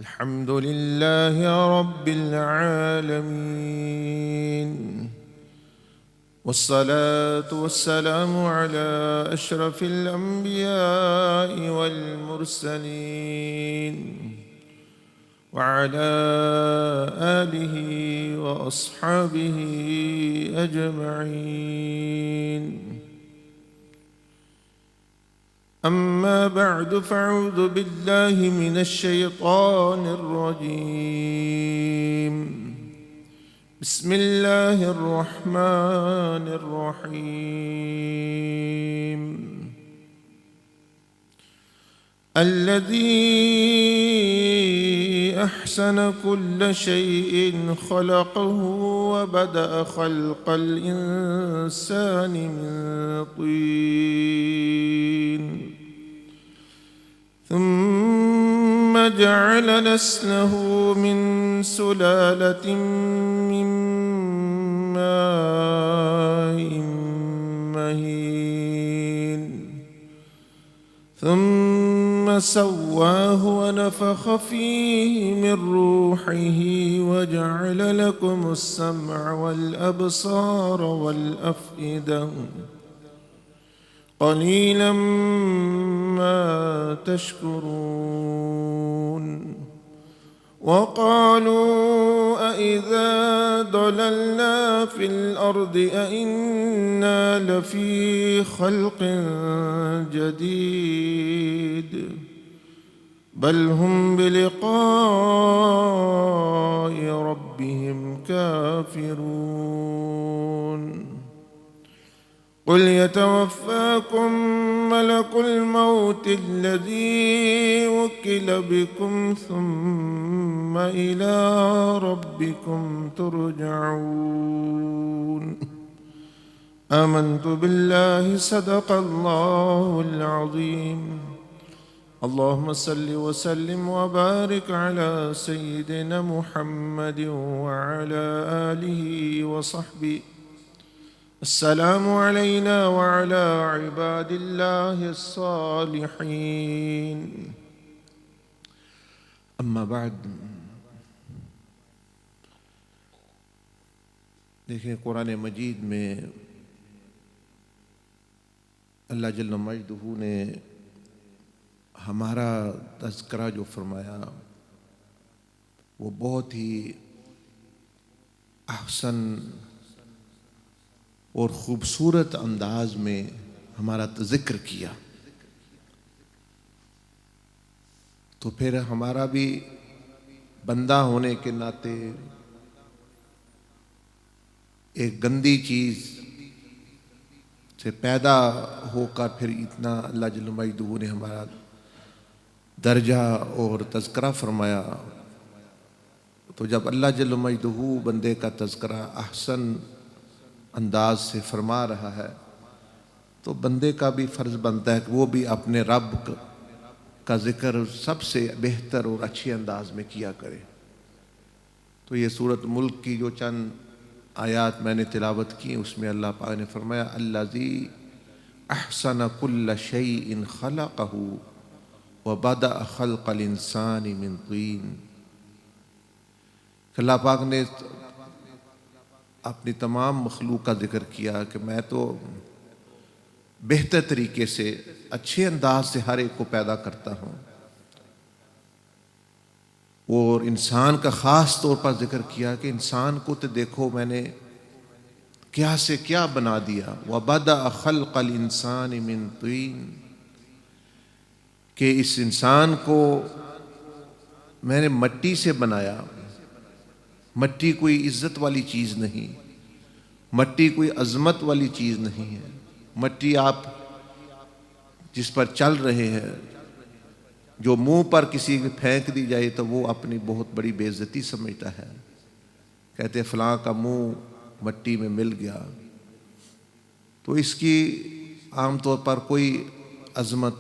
الحمد لله رب العالمين، والصلاة والسلام على أشرف الأنبياء والمرسلين وعلى آله وأصحابه أجمعين. أما بعد، فأعوذ بالله من الشيطان الرجيم. بسم الله الرحمن الرحيم. الذي أحسن كل شيء خلقه وبدأ خلق الإنسان من طين ثم جعل نسله من سلالة من ماء مهين ثم سواه ونفخ فيه من روحه وجعل لكم السمع والأبصار والأفئدة قليلا ما تشكرون. وقالوا أإذا ضللنا في الأرض أإنا لفي خلق جديد بل هم بلقاء ربهم كافرون. قل يتوفاكم ملك الموت الذي وكل بكم ثم إلى ربكم ترجعون. آمنت بالله صدق الله العظيم. اللهم صل وسلم وبارك على سيدنا محمد وعلى آله وصحبه. السلام علينا وعلى عباد الله الصالحين. اما بعد. دیکھیں، قرآن مجید میں اللہ جل مجدہ نے ہمارا تذکرہ جو فرمایا وہ بہت ہی احسن اور خوبصورت انداز میں ہمارا ذکر کیا. تو پھر ہمارا بھی بندہ ہونے کے ناطے ایک گندی چیز سے پیدا ہو کر پھر اتنا اللہ جل مجدہ نے ہمارا درجہ اور تذکرہ فرمایا. تو جب اللہ جل مجدہ بندے کا تذکرہ احسن انداز سے فرما رہا ہے تو بندے کا بھی فرض بنتا ہے کہ وہ بھی اپنے رب کا ذکر سب سے بہتر اور اچھے انداز میں کیا کرے. تو یہ سورۃ ملک کی جو چند آیات میں نے تلاوت کی اس میں اللہ پاک نے فرمایا الذی احسن کل شیء خلقہ وبدأ خلق الانسان من طین. اللہ پاک نے اپنی تمام مخلوق کا ذکر کیا کہ میں تو بہتر طریقے سے اچھے انداز سے ہر ایک کو پیدا کرتا ہوں، اور انسان کا خاص طور پر ذکر کیا کہ انسان کو تو دیکھو میں نے کیا سے کیا بنا دیا. وَبَدَأَ خَلْقَ الْإِنسَانِ مِن طِينٍ، کہ اس انسان کو میں نے مٹی سے بنایا. مٹی کوئی عزت والی چیز نہیں، مٹی کوئی عظمت والی چیز نہیں ہے. مٹی آپ جس پر چل رہے ہیں، جو منہ پر کسی کو پھینک دی جائے تو وہ اپنی بہت بڑی بے عزتی سمجھتا ہے، کہتے فلاں کا منہ مٹی میں مل گیا. تو اس کی عام طور پر کوئی عظمت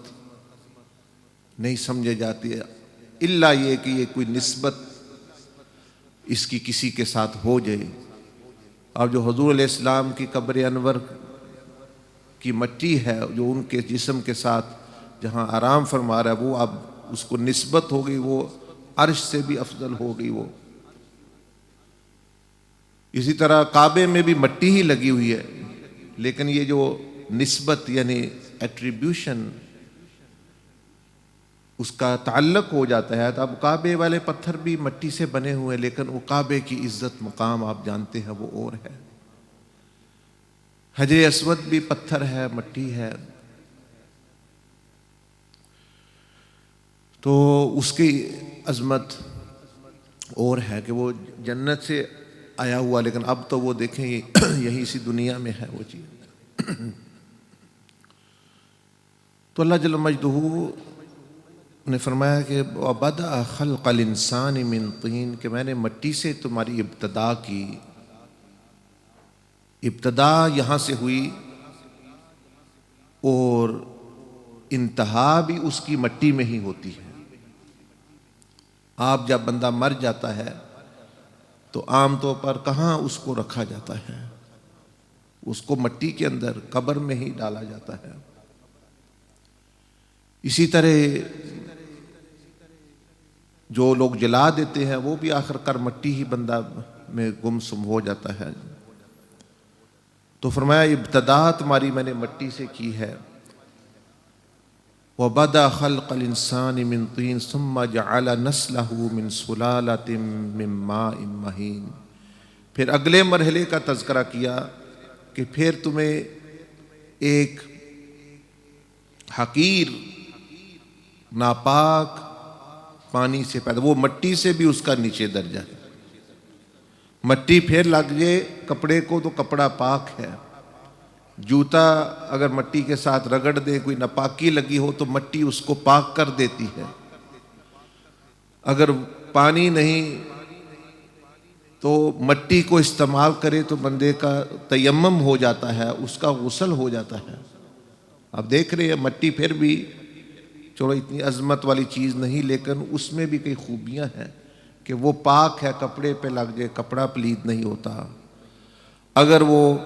نہیں سمجھے جاتی ہے، الا یہ کہ یہ کوئی نسبت اس کی کسی کے ساتھ ہو جائے. اب جو حضور علیہ السلام کی قبر انور کی مٹی ہے جو ان کے جسم کے ساتھ جہاں آرام فرما رہا ہے، وہ اب اس کو نسبت ہو گئی، وہ عرش سے بھی افضل ہوگی وہ۔ اسی طرح کعبے میں بھی مٹی ہی لگی ہوئی ہے، لیکن یہ جو نسبت یعنی ایٹریبیوشن اس کا تعلق ہو جاتا ہے، تو اب کعبے والے پتھر بھی مٹی سے بنے ہوئے، لیکن وہ کعبے کی عزت مقام آپ جانتے ہیں وہ اور ہے۔ حجر اسود بھی پتھر ہے، مٹی ہے، تو اس کی عظمت اور ہے کہ وہ جنت سے آیا ہوا، لیکن اب تو وہ دیکھیں یہی اسی دنیا میں ہے وہ چیز۔ تو اللہ جل مجدہ نے فرمایا کہ وَبَدَأَ خَلْقَ الْإِنسَانِ مِنْ طِينٍ، کہ میں نے مٹی سے تمہاری ابتدا کی۔ ابتدا یہاں سے ہوئی اور انتہا بھی اس کی مٹی میں ہی ہوتی ہے۔ آپ جب بندہ مر جاتا ہے تو عام طور پر کہاں اس کو رکھا جاتا ہے؟ اس کو مٹی کے اندر قبر میں ہی ڈالا جاتا ہے۔ اسی طرح جو لوگ جلا دیتے ہیں وہ بھی آخر کار مٹی ہی بندہ میں گم سم ہو جاتا ہے۔ تو فرمایا ابتدا تمہاری میں نے مٹی سے کی ہے۔ وَبَدَأَ خَلْقَ الْإِنسَانِ مِنْ طِينٍ ثُمَّ جَعَلَ نَسْلَهُ مِنْ سُلَالَةٍ مِّن مَّاءٍ مَّهِينٍ، پھر اگلے مرحلے کا تذکرہ کیا کہ پھر تمہیں ایک حقیر ناپاک پانی سے پیدا، وہ مٹی سے بھی اس کا نیچے درجہ ہے۔ مٹی پھر لگ جائے کپڑے کو تو کپڑا پاک ہے، جوتا اگر مٹی کے ساتھ رگڑ دے، کوئی ناپاکی لگی ہو تو مٹی اس کو پاک کر دیتی ہے۔ اگر پانی نہیں تو مٹی کو استعمال کرے تو بندے کا تیمم ہو جاتا ہے، اس کا غسل ہو جاتا ہے۔ اب دیکھ رہے ہیں مٹی پھر بھی چلو اتنی عظمت والی چیز نہیں، لیکن اس میں بھی کئی خوبیاں ہیں کہ وہ پاک ہے، کپڑے پہ لگ جائے کپڑا پلید نہیں ہوتا۔ اگر وہ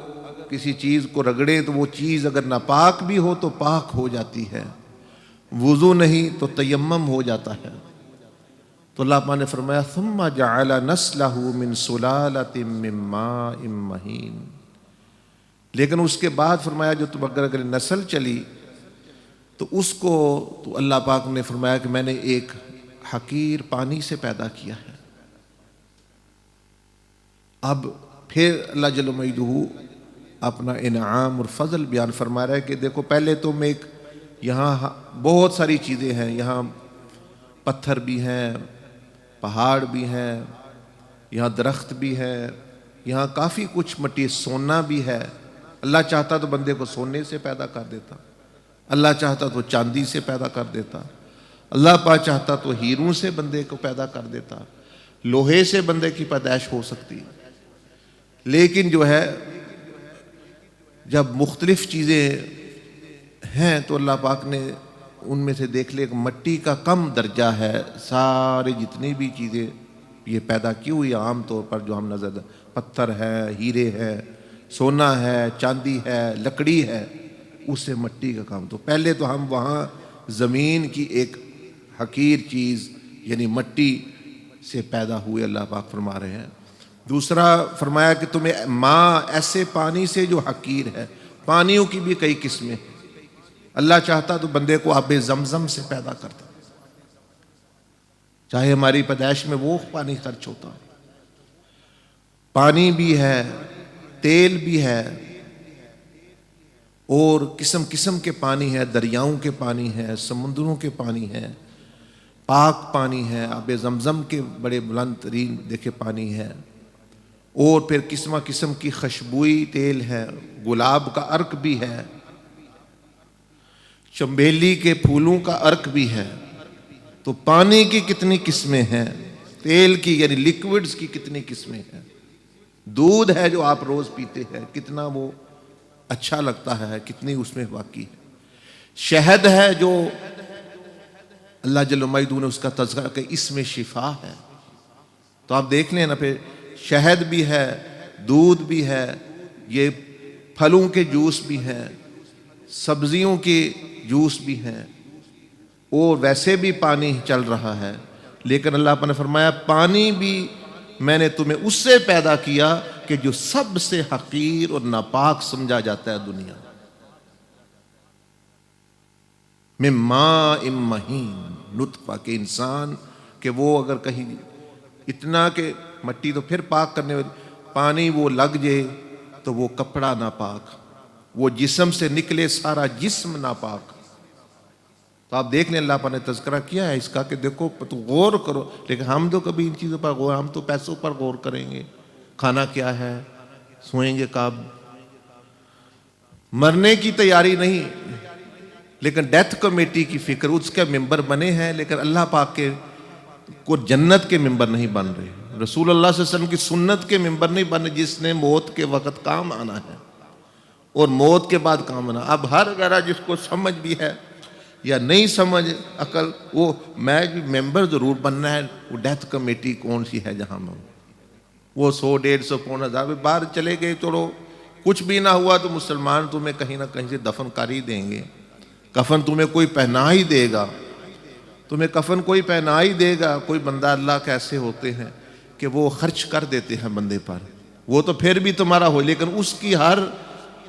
کسی چیز کو رگڑے تو وہ چیز اگر ناپاک بھی ہو تو پاک ہو جاتی ہے، وضو نہیں تو تیمم ہو جاتا ہے۔ تو اللہ پاک نے فرمایا ثم جعل نسلہ من سلالۃ من ماء مہین، لیکن اس کے بعد فرمایا جو تم اگر نسل چلی تو اس کو تو اللہ پاک نے فرمایا کہ میں نے ایک حقیر پانی سے پیدا کیا ہے۔ اب پھر اللہ جل مجدہ اپنا انعام اور فضل بیان فرما رہا ہے کہ دیکھو پہلے تم ایک یہاں بہت ساری چیزیں ہیں، یہاں پتھر بھی ہیں، پہاڑ بھی ہیں، یہاں درخت بھی ہے، یہاں کافی کچھ مٹی، سونا بھی ہے۔ اللہ چاہتا تو بندے کو سونے سے پیدا کر دیتا، اللہ چاہتا تو چاندی سے پیدا کر دیتا، اللہ پاک چاہتا تو ہیروں سے بندے کو پیدا کر دیتا، لوہے سے بندے کی پیدائش ہو سکتی۔ لیکن جو ہے جب مختلف چیزیں ہیں تو اللہ پاک نے ان میں سے دیکھ لے کہ مٹی کا کم درجہ ہے، سارے جتنی بھی چیزیں یہ پیدا کی ہوئی عام طور پر جو ہم نظر پتھر ہے، ہیرے ہے، سونا ہے، چاندی ہے، لکڑی ہے، اس سے مٹی کا کام۔ تو پہلے تو ہم وہاں زمین کی ایک حقیر چیز یعنی مٹی سے پیدا ہوئے، اللہ پاک فرما رہے ہیں۔ دوسرا فرمایا کہ تمہیں ماں ایسے پانی سے جو حقیر ہے، پانیوں کی بھی کئی قسمیں ہیں۔ اللہ چاہتا تو بندے کو آب زمزم سے پیدا کرتا، چاہے ہماری پیدائش میں وہ پانی خرچ ہوتا۔ پانی بھی ہے، تیل بھی ہے، اور قسم قسم کے پانی ہے، دریاؤں کے پانی ہے، سمندروں کے پانی ہے، پاک پانی ہے، آب زمزم کے بڑے بلند ترین دیکھے پانی ہے، اور پھر قسم قسم کی خوشبوئی تیل ہے، گلاب کا عرق بھی ہے، چنبیلی کے پھولوں کا عرق بھی ہے۔ تو پانی کی کتنی قسمیں ہیں، تیل کی یعنی لیکوڈز کی کتنی قسمیں ہیں، دودھ ہے جو آپ روز پیتے ہیں کتنا وہ اچھا لگتا ہے، کتنی اس میں واقعی ہے، شہد ہے جو اللہ جل مجدہ نے اس کا تذکرہ کہ اس میں شفا ہے۔ تو آپ دیکھ لیں نا، پھر شہد بھی ہے، دودھ بھی ہے، یہ پھلوں کے جوس بھی ہیں، سبزیوں کے جوس بھی ہیں، اور ویسے بھی پانی چل رہا ہے، لیکن اللہ پاک نے فرمایا پانی بھی میں نے تمہیں اس سے پیدا کیا کہ جو سب سے حقیر اور ناپاک سمجھا جاتا ہے دنیا میں، ماء مہین، نطفہ کے انسان کہ وہ اگر کہیں اتنا کہ مٹی تو پھر پاک کرنے والی، پانی وہ لگ جائے تو وہ کپڑا ناپاک، وہ جسم سے نکلے سارا جسم ناپاک۔ تو آپ دیکھ لیں اللہ پاک نے تذکرہ کیا ہے اس کا کہ دیکھو تو غور کرو، لیکن ہم تو کبھی ان چیزوں پر غور، ہم تو پیسوں پر غور کریں گے، کھانا کیا ہے، سوئیں گے کب، مرنے کی تیاری نہیں، لیکن ڈیتھ کمیٹی کی فکر، اس کے ممبر بنے ہیں، لیکن اللہ پاک کے کو جنت کے ممبر نہیں بن رہے، رسول اللہ صلی اللہ علیہ وسلم کی سنت کے ممبر نہیں بن رہے، جس نے موت کے وقت کام آنا ہے اور موت کے بعد کام آنا۔ اب ہر ذرا جس کو سمجھ بھی ہے یا نہیں سمجھ عقل، وہ میں ممبر ضرور بننا ہے، وہ ڈیتھ کمیٹی کون سی ہے جہاں میں وہ 100 150 پون ہزار باہر چلے گئے، چلو کچھ بھی نہ ہوا تو مسلمان تمہیں کہیں نہ کہیں سے دفن کر ہی دیں گے، کفن تمہیں کوئی پہنا ہی دے گا، تمہیں کفن کوئی پہنا ہی دے گا۔ کوئی بندہ اللہ کیسے ہوتے ہیں کہ وہ خرچ کر دیتے ہیں بندے پر، وہ تو پھر بھی تمہارا ہو، لیکن اس کی ہر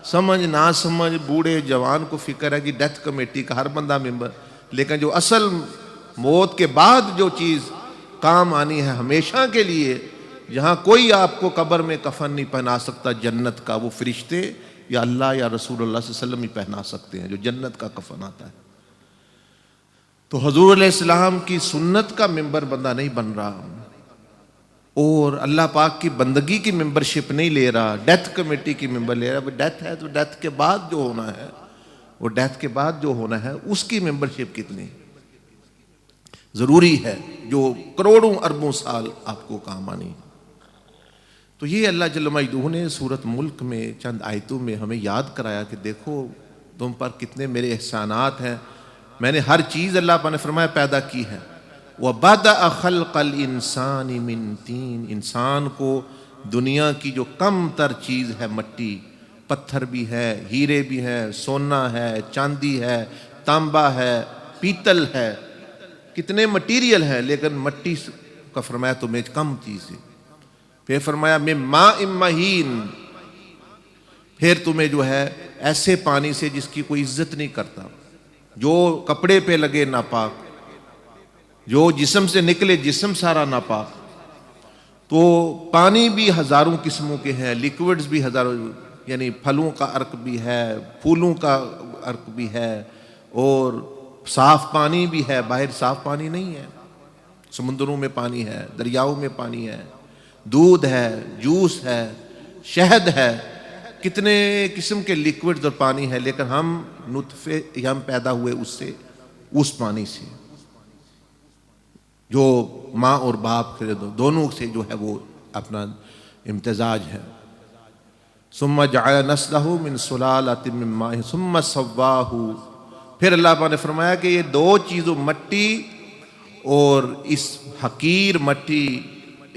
سمجھ نہ سمجھ بوڑھے جوان کو فکر ہے کہ ڈیتھ کمیٹی کا ہر بندہ ممبر، لیکن جو اصل موت کے بعد جو چیز کام آنی ہے ہمیشہ کے لیے، جہاں کوئی آپ کو قبر میں کفن نہیں پہنا سکتا جنت کا، وہ فرشتے یا اللہ یا رسول اللہ صلی اللہ علیہ وسلم ہی پہنا سکتے ہیں جو جنت کا کفن آتا ہے۔ تو حضور علیہ السلام کی سنت کا ممبر بندہ نہیں بن رہا، اور اللہ پاک کی بندگی کی ممبرشپ نہیں لے رہا، ڈیتھ کمیٹی کی ممبر لے رہا۔ ڈیتھ ہے تو ڈیتھ کے بعد جو ہونا ہے، وہ ڈیتھ کے بعد جو ہونا ہے اس کی ممبرشپ کتنی ضروری ہے، جو کروڑوں اربوں سال آپ کو کام آنی ہے۔ تو یہ اللہ جل مجدہ نے سورۃ ملک میں چند آیتوں میں ہمیں یاد کرایا کہ دیکھو تم پر کتنے میرے احسانات ہیں، میں نے ہر چیز اللہ پاک نے فرمایا پیدا کی ہے۔ وَبَدَأَ خَلْقَ الْإِنسَانِ مِن طِينٍ، انسان کو دنیا کی جو کم تر چیز ہے مٹی، پتھر بھی ہے، ہیرے بھی ہیں، سونا ہے، چاندی ہے، تانبا ہے، پیتل ہے، کتنے مٹیریل ہیں، لیکن مٹی کا فرمایا تمہیں کم چیز ہے۔ پھر فرمایا مِن مَاءٍ مَّهِينٍ، پھر تمہیں جو ہے ایسے پانی سے جس کی کوئی عزت نہیں کرتا، جو کپڑے پہ لگے ناپاک، جو جسم سے نکلے جسم سارا ناپاک۔ تو پانی بھی ہزاروں قسموں کے ہیں، لیکوڈز بھی ہزاروں، یعنی پھلوں کا عرق بھی ہے، پھولوں کا عرق بھی ہے، اور صاف پانی بھی ہے، باہر صاف پانی نہیں ہے، سمندروں میں پانی ہے، دریاؤں میں پانی ہے، دودھ ہے، جوس ہے، شہد ہے، کتنے قسم کے لیکوڈز اور پانی ہے، لیکن ہم نطفے، ہم پیدا ہوئے اس سے، اس پانی سے جو ماں اور باپ کے دونوں سے جو ہے وہ اپنا امتزاج ہے۔ ثم جعل نسلہ من سلالۃ من ماء ثم سواہ، پھر اللہ پاک نے فرمایا کہ یہ دو چیزوں، مٹی اور اس حقیر مٹی،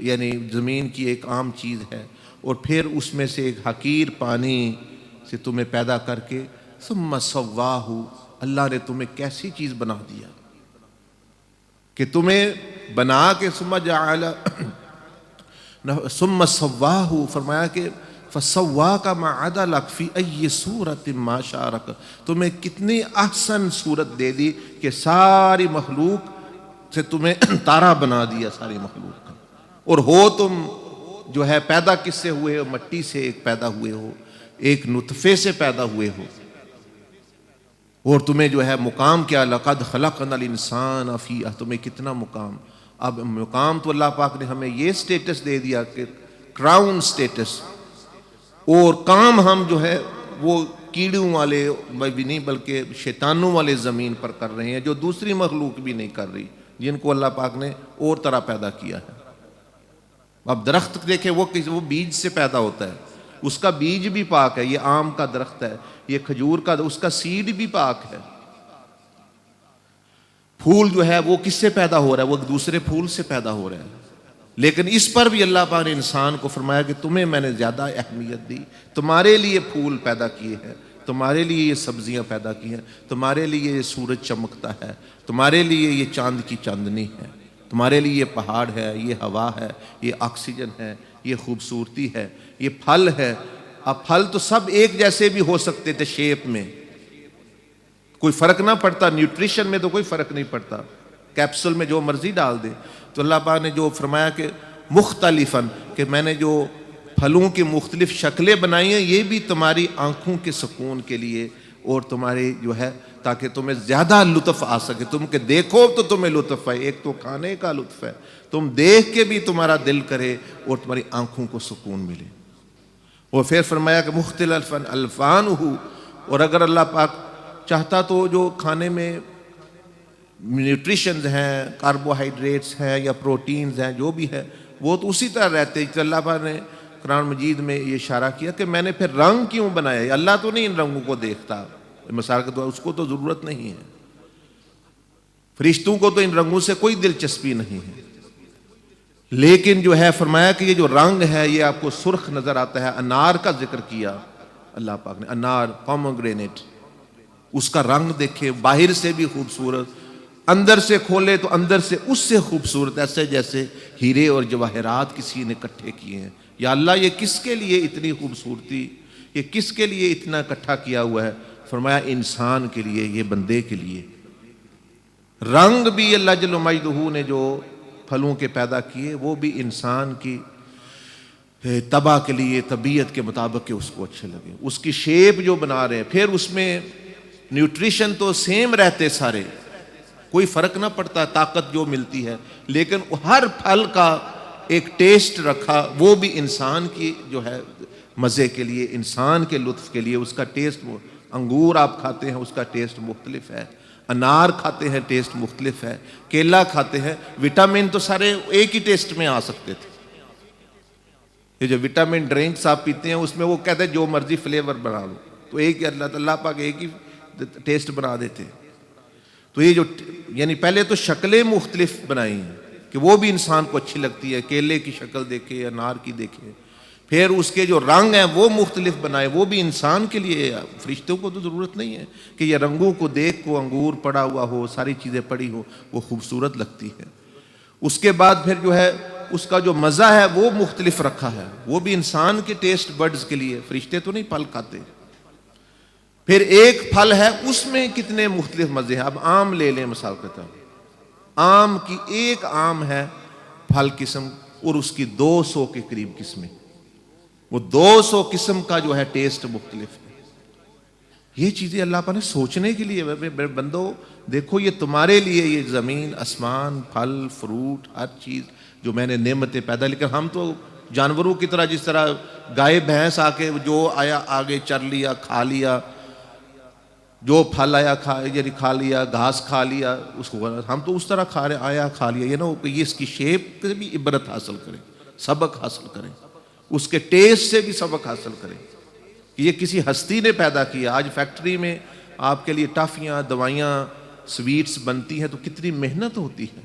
یعنی زمین کی ایک عام چیز ہے، اور پھر اس میں سے ایک حقیر پانی سے تمہیں پیدا کر کے ثم سواہ، اللہ نے تمہیں کیسی چیز بنا دیا کہ تمہیں بنا کے ثم جعل ثم سواہ، فرمایا کہ فسواک ما عدلک فی ای صورت ما شارک، تمہیں کتنی احسن صورت دے دی کہ ساری مخلوق سے تمہیں تارا بنا دیا، ساری مخلوق کا، اور ہو تم جو ہے پیدا کس سے ہوئے ہو، مٹی سے ایک پیدا ہوئے ہو، ایک نطفے سے پیدا ہوئے ہو، اور تمہیں جو ہے مقام کیا، لقد خلقنا الانسان فی، تمہیں کتنا مقام۔ اب مقام تو اللہ پاک نے ہمیں یہ سٹیٹس دے دیا کہ کراؤن سٹیٹس، اور کام ہم جو ہے وہ کیڑوں والے بھی نہیں بلکہ شیطانوں والے زمین پر کر رہے ہیں، جو دوسری مخلوق بھی نہیں کر رہی، جن کو اللہ پاک نے اور طرح پیدا کیا ہے۔ اب درخت دیکھیں، وہ بیج سے پیدا ہوتا ہے، اس کا بیج بھی پاک ہے، یہ آم کا درخت ہے، یہ کھجور کا، اس کا سیڈ بھی پاک ہے۔ پھول جو ہے وہ کس سے پیدا ہو رہا ہے، وہ دوسرے پھول سے پیدا ہو رہا ہے، لیکن اس پر بھی اللہ پاک نے انسان کو فرمایا کہ تمہیں میں نے زیادہ اہمیت دی، تمہارے لیے پھول پیدا کیے ہیں، تمہارے لیے یہ سبزیاں پیدا کی ہیں، تمہارے لیے یہ سورج چمکتا ہے، تمہارے لیے یہ چاند کی چاندنی ہے، تمہارے لیے یہ پہاڑ ہے، یہ ہوا ہے، یہ آکسیجن ہے، یہ خوبصورتی ہے، یہ پھل ہے۔ اب پھل تو سب ایک جیسے بھی ہو سکتے تھے شیپ میں، کوئی فرق نہ پڑتا، نیوٹریشن میں تو کوئی فرق نہیں پڑتا، کیپسول میں جو مرضی ڈال دے۔ تو اللہ پاک نے جو فرمایا کہ مختلفاً، کہ میں نے جو پھلوں کی مختلف شکلیں بنائی ہیں، یہ بھی تمہاری آنکھوں کے سکون کے لیے اور تمہاری جو ہے تاکہ تمہیں زیادہ لطف آ سکے، تم کہ دیکھو تو تمہیں لطف آئے۔ ایک تو کھانے کا لطف ہے، تم دیکھ کے بھی تمہارا دل کرے اور تمہاری آنکھوں کو سکون ملے۔ اور پھر فرمایا کہ مختلف الفان ہو، اور اگر اللہ پاک چاہتا تو جو کھانے میں نیوٹریشنز ہیں، کاربوہائیڈریٹس ہیں یا پروٹینز ہیں، جو بھی ہے وہ تو اسی طرح رہتے ہیں۔ اللہ پاک نے قرآن مجید میں یہ اشارہ کیا کہ میں نے پھر رنگ کیوں بنایا؟ اللہ تو نہیں ان رنگوں کو دیکھتا، مثال کے طور اس کو تو ضرورت نہیں ہے، فرشتوں کو تو ان رنگوں سے کوئی دلچسپی نہیں ہے، لیکن جو ہے فرمایا کہ یہ جو رنگ ہے یہ آپ کو سرخ نظر آتا ہے۔ انار کا ذکر کیا اللہ پاک نے، انار، پومگرینیٹ، اس کا رنگ دیکھے، باہر سے بھی خوبصورت، اندر سے کھولے تو اندر سے اس سے خوبصورت، ایسے جیسے ہیرے اور جواہرات کسی نے اکٹھے کیے ہیں۔ یا اللہ یہ کس کے لیے اتنی خوبصورتی، یہ کس کے لیے اتنا اکٹھا کیا ہوا ہے؟ فرمایا انسان کے لیے، یہ بندے کے لیے۔ رنگ بھی اللہ جل مجدہ نے جو پھلوں کے پیدا کیے وہ بھی انسان کی طبع کے لیے، طبیعت کے مطابق کہ اس کو اچھے لگے، اس کی شیپ جو بنا رہے ہیں۔ پھر اس میں نیوٹریشن تو سیم رہتے سارے، کوئی فرق نہ پڑتا، طاقت جو ملتی ہے، لیکن ہر پھل کا ایک ٹیسٹ رکھا، وہ بھی انسان کی جو ہے مزے کے لیے، انسان کے لطف کے لیے، اس کا ٹیسٹ۔ انگور آپ کھاتے ہیں، اس کا ٹیسٹ مختلف ہے، انار کھاتے ہیں ٹیسٹ مختلف ہے، کیلا کھاتے ہیں، وٹامن تو سارے ایک ہی ٹیسٹ میں آ سکتے تھے۔ یہ جو وٹامن ڈرنکس آپ پیتے ہیں اس میں وہ کہتے ہیں جو مرضی فلیور بنا لو، تو ایک اللہ پاک ایک ہی ٹیسٹ بنا دیتے ہیں۔ تو یہ جو یعنی پہلے تو شکلیں مختلف بنائی ہیں کہ وہ بھی انسان کو اچھی لگتی ہے، کیلے کی شکل دیکھے، انار کی دیکھے، پھر اس کے جو رنگ ہیں وہ مختلف بنائے، وہ بھی انسان کے لیے۔ فرشتوں کو تو ضرورت نہیں ہے کہ یہ رنگوں کو دیکھ کو انگور پڑا ہوا ہو، ساری چیزیں پڑی ہو، وہ خوبصورت لگتی ہے۔ اس کے بعد پھر جو ہے اس کا جو مزہ ہے وہ مختلف رکھا ہے، وہ بھی انسان کے ٹیسٹ بڈز کے لیے، فرشتے تو نہیں پھل کھاتے۔ پھر ایک پھل ہے اس میں کتنے مختلف مزے ہیں۔ اب آم لے لیں مثال کے طور، آم کی ایک آم ہے پھل قسم اور اس کی 200 کے قریب قسمیں، وہ 200 قسم کا جو ہے ٹیسٹ مختلف ہے۔ یہ چیزیں اللہ پاک نے سوچنے کے لیے، بندو دیکھو یہ تمہارے لیے، یہ زمین، آسمان، پھل، فروٹ، ہر چیز جو میں نے نعمتیں پیدا، لیکن ہم تو جانوروں کی طرح، جس طرح گائے بھینس آ کے جو آیا آگے چر لیا، کھا لیا، جو پھل آیا کھا لیا، گھاس کھا لیا، اس کو ہم تو اس طرح کھا رہے، آیا کھا لیا۔ یہ نہ یہ اس کی شیپ سے بھی عبرت حاصل کریں، سبق حاصل کریں، اس کے ٹیسٹ سے بھی سبق حاصل کریں کہ یہ کسی ہستی نے پیدا کیا۔ آج فیکٹری میں آپ کے لیے ٹافیاں، دوائیاں، سویٹس بنتی ہیں تو کتنی محنت ہوتی ہے،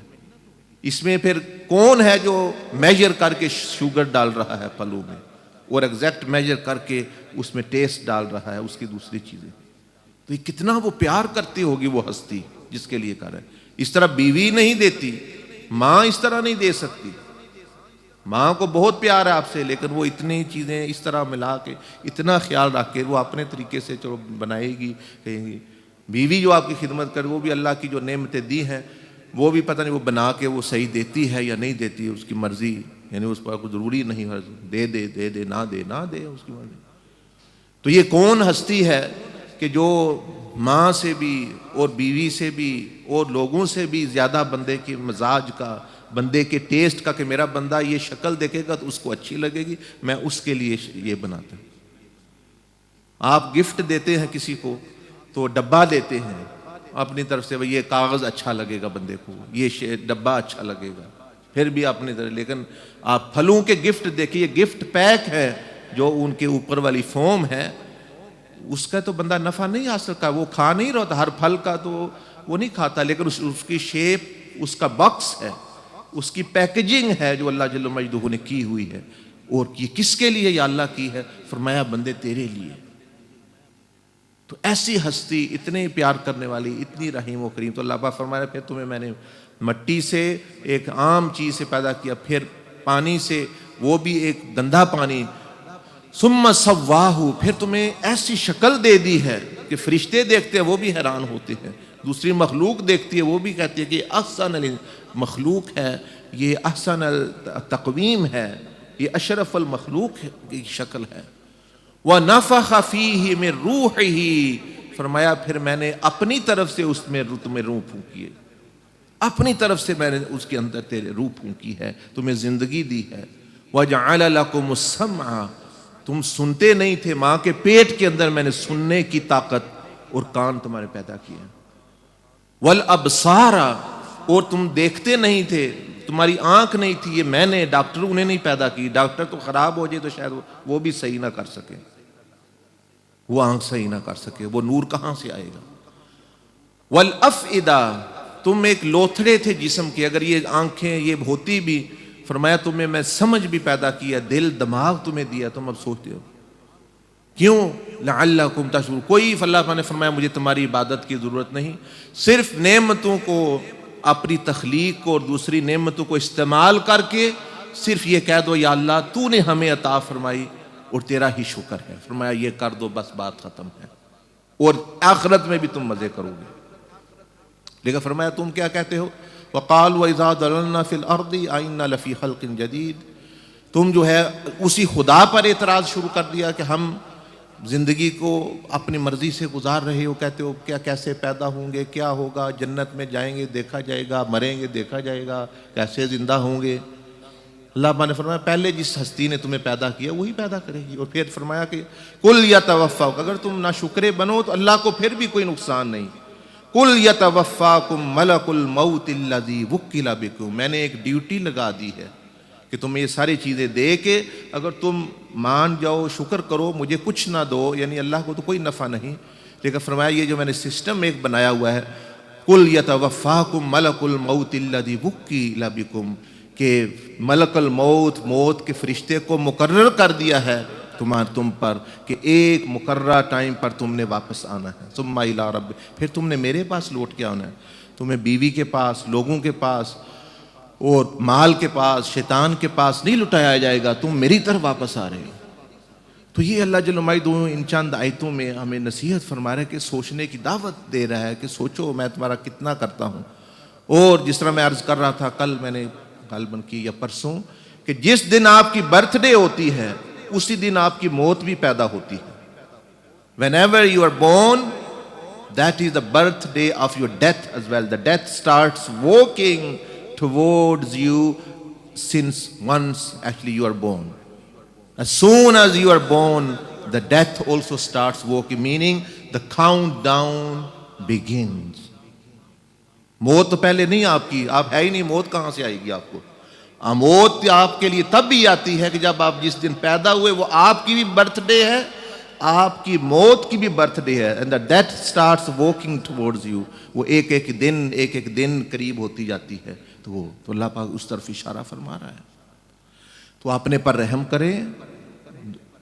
اس میں پھر کون ہے جو میجر کر کے شوگر ڈال رہا ہے پھلوں میں، اور ایگزیکٹ میجر کر کے اس میں ٹیسٹ ڈال رہا ہے، اس کی دوسری چیزیں۔ تو یہ کتنا وہ پیار کرتی ہوگی وہ ہستی جس کے لیے کر رہے ہیں۔ اس طرح بیوی نہیں دیتی، ماں اس طرح نہیں دے سکتی، ماں کو بہت پیار ہے آپ سے، لیکن وہ اتنی چیزیں اس طرح ملا کے، اتنا خیال رکھ کے وہ اپنے طریقے سے چلو بنائے گی۔ بیوی جو آپ کی خدمت کرے وہ بھی اللہ کی جو نعمتیں دی ہیں وہ بھی پتہ نہیں وہ بنا کے وہ صحیح دیتی ہے یا نہیں دیتی، اس کی مرضی، یعنی اس پر کوئی ضروری نہیں ہے دے دے دے دے، نہ دے نہ دے، اس کی مرضی۔ تو یہ کون ہستی ہے کہ جو ماں سے بھی اور بیوی سے بھی اور لوگوں سے بھی زیادہ بندے کے مزاج کا، بندے کے ٹیسٹ کا، کہ میرا بندہ یہ شکل دیکھے گا تو اس کو اچھی لگے گی، میں اس کے لیے یہ بناتا ہوں۔ آپ گفٹ دیتے ہیں کسی کو تو ڈبہ دیتے ہیں اپنی طرف سے، یہ کاغذ اچھا لگے گا بندے کو، یہ ڈبہ اچھا لگے گا، پھر بھی اپنی طرف۔ لیکن آپ پھلوں کے گفٹ دیکھیے، گفٹ پیک ہے جو ان کے اوپر والی فوم ہے، اس کا تو بندہ نفع نہیں حاصل کرتا، وہ کھا نہیں رہا، ہر پھل کا تو وہ نہیں کھاتا، لیکن اس کی شیپ، اس کا باکس ہے، اس کی پیکیجنگ ہے جو اللہ جل مجدہ نے کی ہوئی ہے۔ اور یہ کس کے لیے یا اللہ کی ہے؟ فرمایا بندے تیرے لیے۔ تو ایسی ہستی، اتنے پیار کرنے والی، اتنی رحیم و کریم، تو اللہ پاک فرمایا پھر تمہیں میں نے مٹی سے ایک عام چیز سے پیدا کیا، پھر پانی سے وہ بھی ایک گندا پانی، ثم سواہ، پھر تمہیں ایسی شکل دے دی ہے کہ فرشتے دیکھتے ہیں وہ بھی حیران ہوتے ہیں، دوسری مخلوق دیکھتی ہے وہ بھی کہتی ہے کہ یہ احسن المخلوق ہے، یہ احسن التقویم ہے، یہ اشرف المخلوق کی شکل ہے۔ وَنَفَخَ فِيهِ مِن رُوحِهِ، فرمایا پھر میں نے اپنی طرف سے اس میں تمہیں روح پھونکی ہے، اپنی طرف سے میں نے اس کے اندر تیرے روح پھونکی ہے، تمہیں زندگی دی ہے۔ وَجَعَلَ لَكُمُ السَّمْعَ، تم سنتے نہیں تھے، ماں کے پیٹ کے اندر میں نے سننے کی طاقت اور کان تمہارے پیدا کیے ہیں۔ وَالْأَبْصَارَ، اور تم دیکھتے نہیں تھے، تمہاری آنکھ نہیں تھی، یہ میں نے، ڈاکٹر انہیں نہیں پیدا کی، ڈاکٹر تو خراب ہو جائے تو شاید وہ بھی صحیح نہ کر سکے، وہ آنکھ صحیح نہ کر سکے، وہ نور کہاں سے آئے گا۔ وَالْأَفْئِدَةَ، تم ایک لوتھڑے تھے جسم کے، اگر یہ آنکھیں یہ ہوتی بھی، فرمایا تمہیں میں سمجھ بھی پیدا کیا، دل دماغ تمہیں دیا، تم اب سوچتے ہو کیوں؟ لعلکم تشکرون، کوئی اللہ نے فرمایا مجھے تمہاری عبادت کی ضرورت نہیں، صرف نعمتوں کو، اپنی تخلیق کو اور دوسری نعمتوں کو استعمال کر کے صرف یہ کہہ دو یا اللہ تو نے ہمیں عطا فرمائی اور تیرا ہی شکر ہے، فرمایا یہ کر دو بس بات ختم ہے، اور آخرت میں بھی تم مزے کرو گے۔ لیکن فرمایا تم کیا کہتے ہو؟ وَقَالُوا وَإِذَا ضَلَلْنَا فِي الْأَرْضِ أَإِنَّا لَفِي خَلْقٍ جَدِيدٍ، تم جو ہے اسی خدا پر اعتراض شروع کر دیا کہ ہم زندگی کو اپنی مرضی سے گزار رہے ہو، کہتے ہو کیا کیسے پیدا ہوں گے، کیا ہوگا، جنت میں جائیں گے دیکھا جائے گا، مریں گے دیکھا جائے گا، کیسے زندہ ہوں گے۔ اللہ نے فرمایا پہلے جس ہستی نے تمہیں پیدا کیا وہی پیدا کرے گی، اور پھر فرمایا کہ قُلْ يَتَوَفَّاكُمْ، اگر تم ناشکرے بنو تو اللہ کو پھر بھی کوئی نقصان نہیں، قُلْ يَتَوَفَّاكُمْ مَلَكُ الْمَوْتِ الَّذِي وُكِّلَ بِكُمْ، میں نے ایک ڈیوٹی لگا دی ہے کہ تمہیں یہ ساری چیزیں دے کے اگر تم مان جاؤ، شکر کرو، مجھے کچھ نہ دو، یعنی اللہ کو تو کوئی نفع نہیں، لیکن فرمایا یہ جو میں نے سسٹم ایک بنایا ہوا ہے، قُلْ يَتَوَفَّاكُمْ مَلَكُ الْمَوْتِ الَّذِي وُكِّلَ بِكُمْ، کہ ملک الموت، موت کے فرشتے کو مقرر کر دیا ہے تم پر کہ ایک مقررہ ٹائم پر تم نے واپس آنا ہے، ثم الی رب، پھر تم نے میرے پاس لوٹ کے آنا ہے، تمہیں بیوی کے پاس، لوگوں کے پاس اور مال کے پاس، شیطان کے پاس نہیں لٹایا جائے گا، تم میری طرف واپس آ رہے ہو۔ تو یہ اللہ جل مجدہ ان چند آیتوں میں ہمیں نصیحت فرما رہا ہے کہ سوچنے کی دعوت دے رہا ہے کہ سوچو میں تمہارا کتنا کرتا ہوں۔ اور جس طرح میں عرض کر رہا تھا کل، میں نے غالباً کی یا پرسوں، کہ جس دن آپ کی برتھ ڈے ہوتی ہے اسی دن آپ کی موت بھی پیدا ہوتی ہے۔ Whenever you are born, that is the birthday of your death as well. The death starts walking towards you since once actually you are born. As soon as you are born, the death also starts walking, meaning the countdown begins. موت تو پہلے نہیں آپ کی، آپ ہے ہی نہیں، موت کہاں سے آئے گی آپ کو؟ موت آپ کے لیے تب بھی آتی ہے کہ جب آپ جس دن پیدا ہوئے وہ آپ کی بھی برتھ ڈے ہے، آپ کی موت کی بھی برتھ ڈے ہے، and the death starts walking towards you. وہ ایک ایک دن قریب ہوتی جاتی ہے، تو اللہ پاک اس طرف اشارہ فرما رہا ہے۔ تو اپنے پر رحم کریں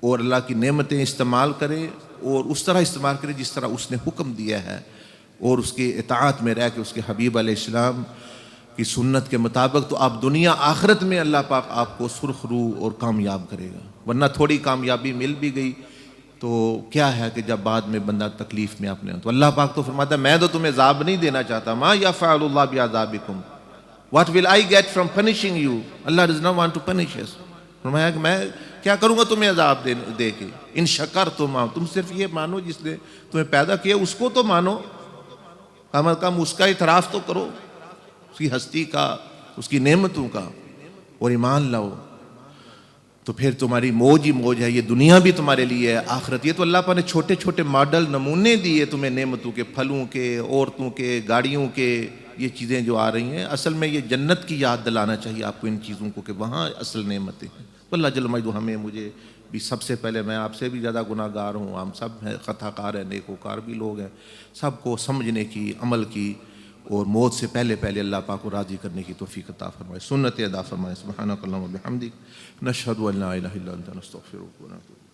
اور اللہ کی نعمتیں استعمال کریں، اور اس طرح استعمال کریں جس طرح اس نے حکم دیا ہے، اور اس کے اطاعت میں رہ کے اس کے حبیب علیہ السلام کی سنت کے مطابق، تو آپ دنیا آخرت میں اللہ پاک آپ کو سرخ روح اور کامیاب کرے گا۔ ورنہ تھوڑی کامیابی مل بھی گئی تو کیا ہے کہ جب بعد میں بندہ تکلیف میں اپنے، تو اللہ پاک تو فرماتا ہے میں تو تمہیں عذاب نہیں دینا چاہتا، ما یفعل اللہ بعذابکم، what will I get from punishing you؟ Allah does not want to punish us۔ فرمایا کہ میں کیا کروں گا تمہیں عذاب دے کے، ان شکرتم، تم صرف یہ مانو جس نے تمہیں پیدا کیا اس کو تو مانو، کم از کم اس کا اعتراف تو کرو، اس کی ہستی کا، اس کی نعمتوں کا، اور ایمان لاؤ، تو پھر تمہاری موج ہی موج ہے، یہ دنیا بھی تمہارے لیے ہے، آخرت۔ یہ تو اللہ پاک نے چھوٹے چھوٹے ماڈل نمونے دیے تمہیں نعمتوں کے، پھلوں کے، عورتوں کے، گاڑیوں کے، یہ چیزیں جو آ رہی ہیں، اصل میں یہ جنت کی یاد دلانا چاہیے آپ کو ان چیزوں کو کہ وہاں اصل نعمتیں ہیں۔ تو اللہ جل مجدہ ہمیں، مجھے بھی، سب سے پہلے میں آپ سے بھی زیادہ گناہ گار ہوں، ہم سب ہیں خطا کار ہیں، نیکوکار بھی لوگ ہیں، سب کو سمجھنے کی، عمل کی، اور موت سے پہلے اللہ پاک کو راضی کرنے کی توفیق عطا فرمائے، سنت ادا فرمائے۔ سبحانک اللہم و بحمدک، نشہد ان لا الہ الا انت، نستغفرک و نتوب۔